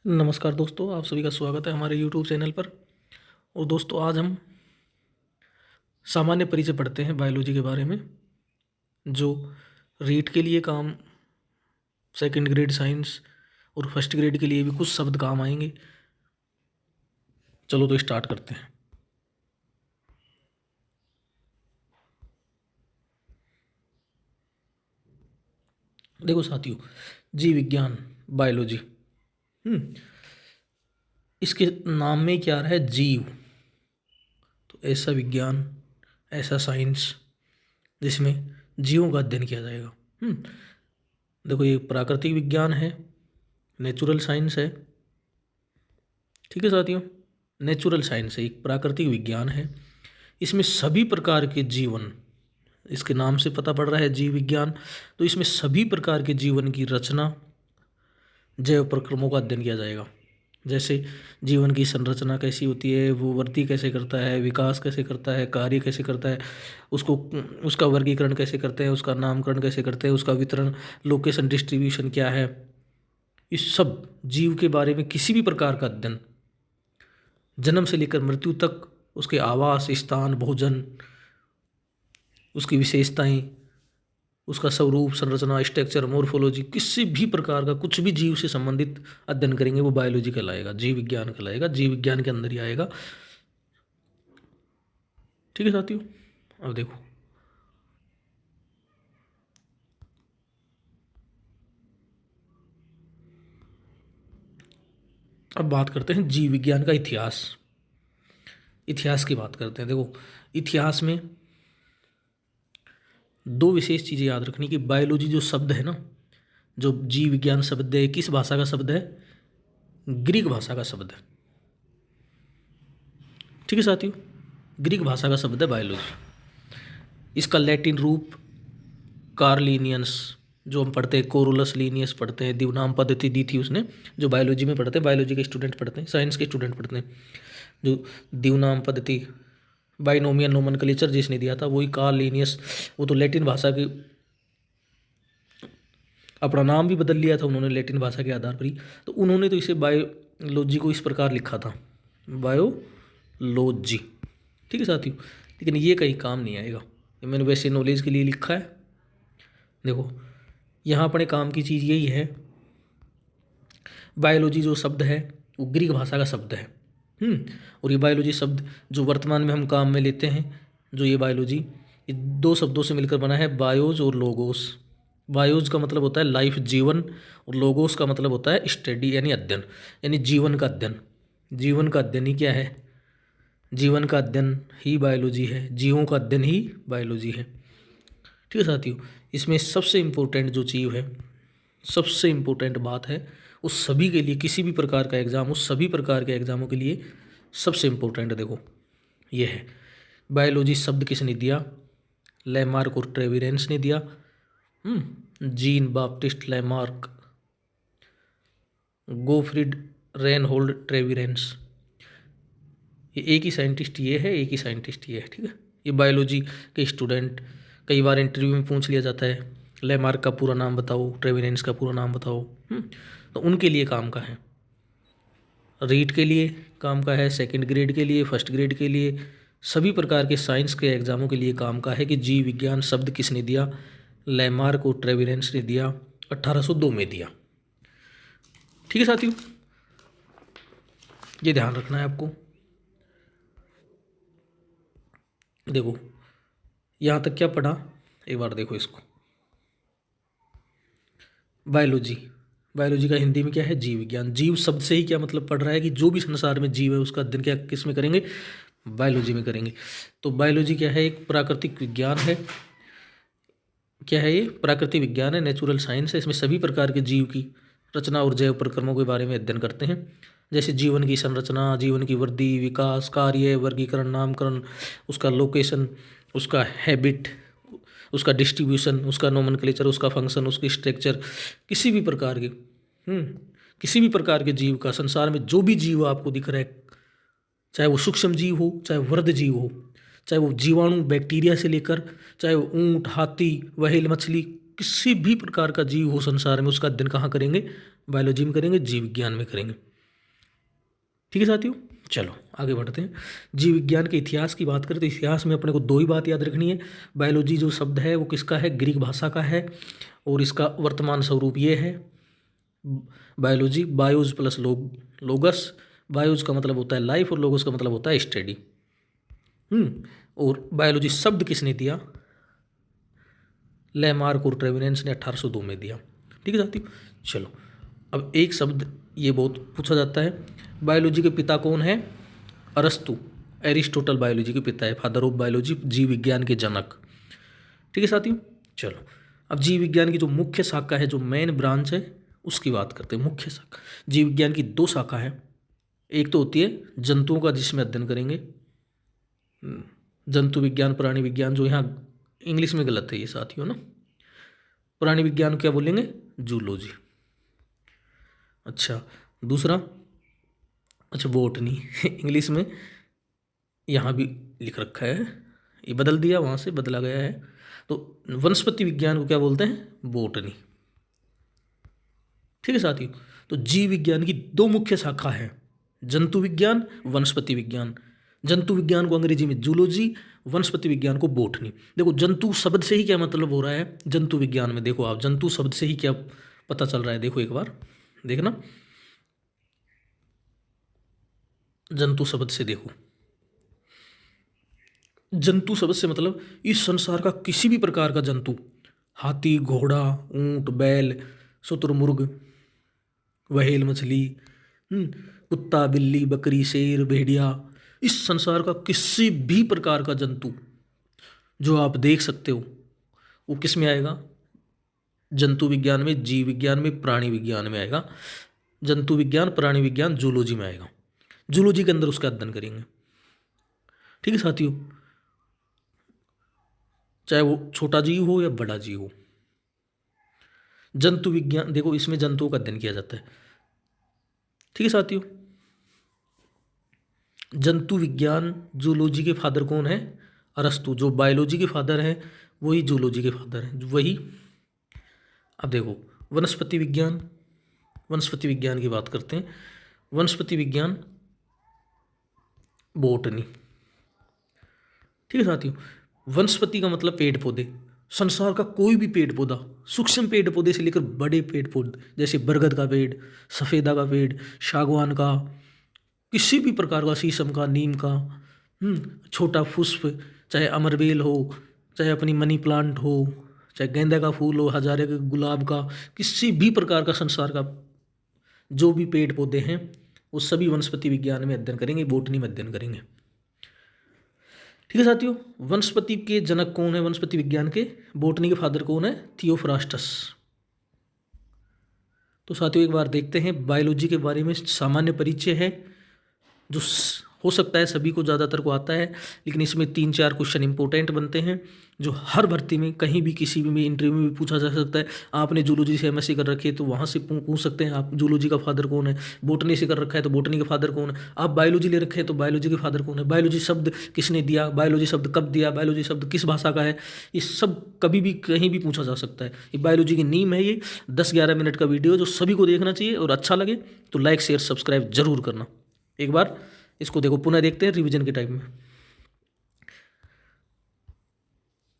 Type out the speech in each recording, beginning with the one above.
नमस्कार दोस्तों, आप सभी का स्वागत है हमारे YouTube चैनल पर। और दोस्तों, आज हम सामान्य परिचय पढ़ते हैं बायोलॉजी के बारे में, जो रीट के लिए काम, सेकंड ग्रेड साइंस और फर्स्ट ग्रेड के लिए भी कुछ शब्द काम आएंगे। चलो तो स्टार्ट करते हैं। देखो साथियों, जीव विज्ञान, बायोलॉजी, इसके नाम में क्या रहा है? जीव। तो ऐसा विज्ञान, ऐसा साइंस जिसमें जीवों का अध्ययन किया जाएगा। देखो, ये प्राकृतिक विज्ञान है, नेचुरल साइंस है। ठीक है साथियों, नेचुरल साइंस है, एक प्राकृतिक विज्ञान है। इसमें सभी प्रकार के जीवन, इसके नाम से पता पड़ रहा है जीव विज्ञान, तो इसमें सभी प्रकार के जीवन की रचना, जैव प्रक्रमों का अध्ययन किया जाएगा। जैसे जीवन की संरचना कैसी होती है, वो वृद्धि कैसे करता है, विकास कैसे करता है, कार्य कैसे करता है, उसको उसका वर्गीकरण कैसे करते हैं, उसका नामकरण कैसे करते हैं, उसका वितरण, लोकेशन, डिस्ट्रीब्यूशन क्या है, इस सब जीव के बारे में किसी भी प्रकार का अध्ययन, जन्म से लेकर मृत्यु तक, उसके आवास स्थान, भोजन, उसकी विशेषताएं, उसका स्वरूप, संरचना, स्ट्रक्चर, मोर्फोलॉजी, किसी भी प्रकार का कुछ भी जीव से संबंधित अध्ययन करेंगे वो बायोलॉजी कहलाएगा, जीव विज्ञान कहलाएगा, जीव विज्ञान के अंदर ही आएगा। ठीक है साथियों, अब देखो, अब बात करते हैं जीव विज्ञान का इतिहास। इतिहास की बात करते हैं। देखो, इतिहास में दो विशेष चीज़ें याद रखनी कि बायोलॉजी जो शब्द है ना, जो जीव विज्ञान शब्द है, किस भाषा का शब्द है? ग्रीक भाषा का शब्द है। ठीक है साथियों, ग्रीक भाषा का शब्द है बायोलॉजी। इसका लैटिन रूप कार्ल लीनियस, जो हम पढ़ते हैं, कोरोलस लीनियस पढ़ते हैं, दिवनाम पद्धति दी थी उसने, जो बायोलॉजी में पढ़ते हैं, बायोलॉजी के स्टूडेंट पढ़ते हैं, साइंस के स्टूडेंट पढ़ते हैं, जो दिवनाम पद्धति, बाइनोमियल नोमेनक्लेचर जिसने दिया था वही कार्ल लीनियस। वो तो लैटिन भाषा की, अपना नाम भी बदल लिया था उन्होंने लैटिन भाषा के आधार पर ही। तो उन्होंने तो इसे बायोलॉजी को इस प्रकार लिखा था, बायोलॉजी। ठीक है साथियों, लेकिन ये कहीं काम नहीं आएगा, ये मैंने वैसे नॉलेज के लिए लिखा है। देखो, यहाँ अपने काम की चीज़ यही है, बायोलॉजी जो शब्द है वो ग्रीक भाषा का शब्द है। और ये बायोलॉजी शब्द जो वर्तमान में हम काम में लेते हैं, जो ये बायोलॉजी, ये दो शब्दों से मिलकर बना है, बायोज और लोगोस। बायोज का मतलब होता है लाइफ, जीवन, और लोगोस का मतलब होता है स्टडी, यानी अध्ययन, यानी जीवन का अध्ययन। जीवन का अध्ययन ही क्या है? जीवन का अध्ययन ही बायोलॉजी है, जीवों का अध्ययन ही बायोलॉजी है। ठीक है साथियों, इसमें सबसे इम्पोर्टेंट जो चीज़ है, सबसे इम्पोर्टेंट बात है, उस सभी के लिए, किसी भी प्रकार का एग्ज़ाम, उस सभी प्रकार के एग्ज़ामों के लिए सबसे इम्पोर्टेंट देखो ये है, बायोलॉजी शब्द किसने दिया? लैमार्क और ट्रेविरेंस ने दिया। जीन बाप्टिस्ट लैमार्क, गोफ्रिड रेनहोल्ड ट्रेविरेंस, ये एक ही साइंटिस्ट ये है, एक ही साइंटिस्ट ये है। ठीक है, ये बायोलॉजी के स्टूडेंट, कई बार इंटरव्यू में पूछ लिया जाता है, लैमार्क का पूरा नाम बताओ, ट्रेविरेंस का पूरा नाम बताओ। तो उनके लिए काम का है, रीट के लिए काम का है, सेकंड ग्रेड के लिए, फर्स्ट ग्रेड के लिए, सभी प्रकार के साइंस के एग्जामों के लिए काम का है कि जीव विज्ञान शब्द किसने दिया? लैमार्क और ट्रेविरेंस ने दिया, 1802 में दिया। ठीक है साथियों, ये ध्यान रखना है आपको। देखो, यहाँ तक क्या पढ़ा, एक बार देखो इसको। बायोलॉजी, बायोलॉजी का हिंदी में क्या है? जीव विज्ञान। जीव शब्द से ही क्या मतलब पढ़ रहा है कि जो भी संसार में जीव है उसका अध्ययन क्या किस में करेंगे? बायोलॉजी में करेंगे। तो बायोलॉजी क्या है? एक प्राकृतिक विज्ञान है। क्या है ये? प्राकृतिक विज्ञान है, नेचुरल साइंस है। इसमें सभी प्रकार के जीव की रचना और जैव प्रक्रमों के बारे में अध्ययन करते हैं, जैसे जीवन की संरचना, जीवन की वृद्धि, विकास, कार्य, वर्गीकरण, नामकरण, उसका लोकेशन, उसका हैबिट, उसका डिस्ट्रीब्यूशन, उसका नोमेनक्लेचर, उसका फंक्शन, उसकी स्ट्रक्चर, किसी भी प्रकार के किसी भी प्रकार के जीव का, संसार में जो भी जीव आपको दिख रहा है, चाहे वो सूक्ष्म जीव हो, चाहे वृद्ध जीव हो, चाहे वो जीवाणु बैक्टीरिया से लेकर, चाहे वो ऊँट, हाथी, व्हेल, मछली, किसी भी प्रकार का जीव हो संसार में, उसका अध्ययन कहाँ करेंगे? बायोलॉजी में करेंगे, जीव विज्ञान में करेंगे। ठीक है साथियों, चलो आगे बढ़ते हैं। जीव विज्ञान के इतिहास की बात करें तो इतिहास में अपने को दो ही बात याद रखनी है। बायोलॉजी जो शब्द है वो किसका है, ग्रीक भाषा का है, और इसका वर्तमान स्वरूप ये है बायोलॉजी, बायोज प्लस लोगस। बायोज का मतलब होता है लाइफ और लोगस का मतलब होता है स्टडी। और बायोलॉजी शब्द किसने दिया, लेमार्क और ट्रेविनेंस ने 1802 में दिया। ठीक है साथियों, चलो अब एक शब्द ये बहुत पूछा जाता है, बायोलॉजी के पिता कौन है, अरस्तु, एरिस्टोटल बायोलॉजी के पिता है, फादर ऑफ बायोलॉजी, जीव विज्ञान के जनक। ठीक है साथियों, चलो अब जीव विज्ञान की जो मुख्य शाखा है, जो मेन ब्रांच है, उसकी बात करते हैं। मुख्य शाखा जीव विज्ञान की दो शाखा है, एक तो होती है जंतुओं का जिसमें अध्ययन करेंगे, जंतु विज्ञान, प्राणी विज्ञान, जो यहाँ इंग्लिश में गलत है ये साथियों ना, प्राणी विज्ञान क्या बोलेंगे, जूलॉजी। अच्छा दूसरा, अच्छा बॉटनी इंग्लिश में यहाँ भी लिख रखा है, ये बदल दिया, वहाँ से बदला गया है, तो वनस्पति विज्ञान को क्या बोलते हैं, बॉटनी। ठीक है साथियों, तो जीव विज्ञान की दो मुख्य शाखा है, जंतु विज्ञान, वनस्पति विज्ञान। जंतु विज्ञान को अंग्रेजी में जूलॉजी, वनस्पति विज्ञान को बॉटनी। देखो जंतु शब्द से ही क्या मतलब हो रहा है जंतु विज्ञान में, देखो आप जंतु शब्द से ही क्या पता चल रहा है, देखो एक बार देखना, जंतु शब्द से देखो, जंतु शब्द से मतलब इस संसार का किसी भी प्रकार का जंतु, हाथी, घोड़ा, ऊंट, बैल, शुतुरमुर्ग, व्हेल मछली, कुत्ता, बिल्ली, बकरी, शेर, भेड़िया, इस संसार का किसी भी प्रकार का जंतु जो आप देख सकते हो वो किस में आएगा, जंतु विज्ञान में, जीव विज्ञान में, प्राणी विज्ञान में आएगा। जंतु विज्ञान, प्राणी विज्ञान, जूलॉजी में आएगा, जूलॉजी के अंदर उसका अध्ययन करेंगे। ठीक है साथियों, चाहे वो छोटा जीव हो या बड़ा जीव हो। जंतु विज्ञान देखो इसमें जंतुओं का अध्ययन किया जाता है। ठीक है साथियों, जंतु विज्ञान, जूलॉजी के फादर कौन है, अरस्तु, जो बायोलॉजी के फादर हैं वही जूलॉजी के फादर हैं, वही। अब देखो वनस्पति विज्ञान, वनस्पति विज्ञान की बात करते हैं। वनस्पति विज्ञान, बॉटनी। ठीक है साथियों, वनस्पति का मतलब पेड़ पौधे, संसार का कोई भी पेड़ पौधा, सूक्ष्म पेड़ पौधे से लेकर बड़े पेड़ पौधे, जैसे बरगद का पेड़, सफ़ेदा का पेड़, सागवान का, किसी भी प्रकार का, शीशम का, नीम का, छोटा पुष्प, चाहे अमरबेल हो, चाहे अपनी मनी प्लांट हो, चाहे गेंदा का फूल हो, हजारे के गुलाब का, किसी भी प्रकार का संसार का जो भी पेड़ पौधे हैं वो सभी वनस्पति विज्ञान में अध्ययन करेंगे, बॉटनी में अध्ययन करेंगे। ठीक है साथियों, वनस्पति के जनक कौन है, वनस्पति विज्ञान के, बॉटनी के फादर कौन है, थियोफ्रास्टस। तो साथियों एक बार देखते हैं बायोलॉजी के बारे में, सामान्य परिचय है जो हो सकता है सभी को, ज़्यादातर को आता है, लेकिन इसमें 3-4 क्वेश्चन इंपॉर्टेंट बनते हैं जो हर भर्ती में कहीं भी किसी भी इंटरव्यू में भी पूछा जा सकता है। आपने जूलॉजी से एमएससी कर रखी है तो वहाँ से पूछ सकते हैं आप जूलॉजी का फादर कौन है, बॉटनी से कर रखा है तो बॉटनी का फादर कौन है, आप बायोलॉजी ले रखे हैं तो बायोलॉजी के फादर कौन है, बायोलॉजी शब्द किसने दिया, बायोलॉजी शब्द कब दिया, बायोलॉजी शब्द किस भाषा का है, ये सब कभी भी कहीं भी पूछा जा सकता है। ये बायोलॉजी की नीम है, ये 10-11 मिनट का वीडियो जो सभी को देखना चाहिए, और अच्छा लगे तो लाइक शेयर सब्सक्राइब जरूर करना। एक बार इसको देखो, पुनः देखते हैं रिवीजन के टाइम में।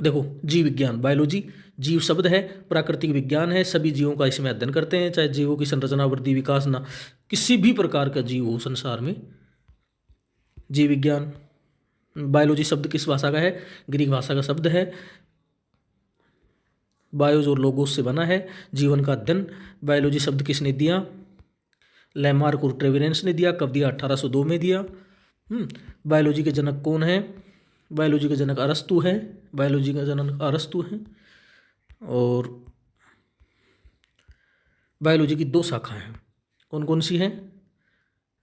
देखो जीव विज्ञान, बायोलॉजी, जीव शब्द है, प्राकृतिक विज्ञान है, सभी जीवों का इसमें अध्ययन करते हैं, चाहे जीवों की संरचना, वृद्धि, विकास, ना किसी भी प्रकार का जीव हो संसार में, जीव विज्ञान। बायोलॉजी शब्द किस भाषा का है, ग्रीक भाषा का शब्द है, बायोज और लोगोस से बना है, जीवन का अध्ययन। बायोलॉजी शब्द किसने दिया, लेमार्क और ट्रेविनेंस ने दिया, कब दिया, 1802 में दिया। बायोलॉजी के जनक कौन है, बायोलॉजी का जनक अरस्तु है, बायोलॉजी का जनक अरस्तु है। और बायोलॉजी की 2 शाखाएं हैं, कौन कौन सी हैं,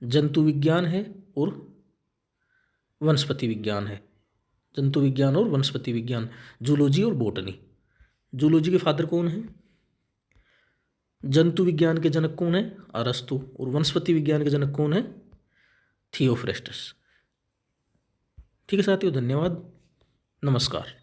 जंतु विज्ञान है और वनस्पति विज्ञान है, जंतु विज्ञान और वनस्पति विज्ञान, जूलॉजी और बॉटनी। जूलॉजी के फादर कौन है, जंतु विज्ञान के जनक कौन है, अरस्तु, और वनस्पति विज्ञान के जनक कौन है, थियोफ्रास्टस। ठीक है साथियों, धन्यवाद, नमस्कार।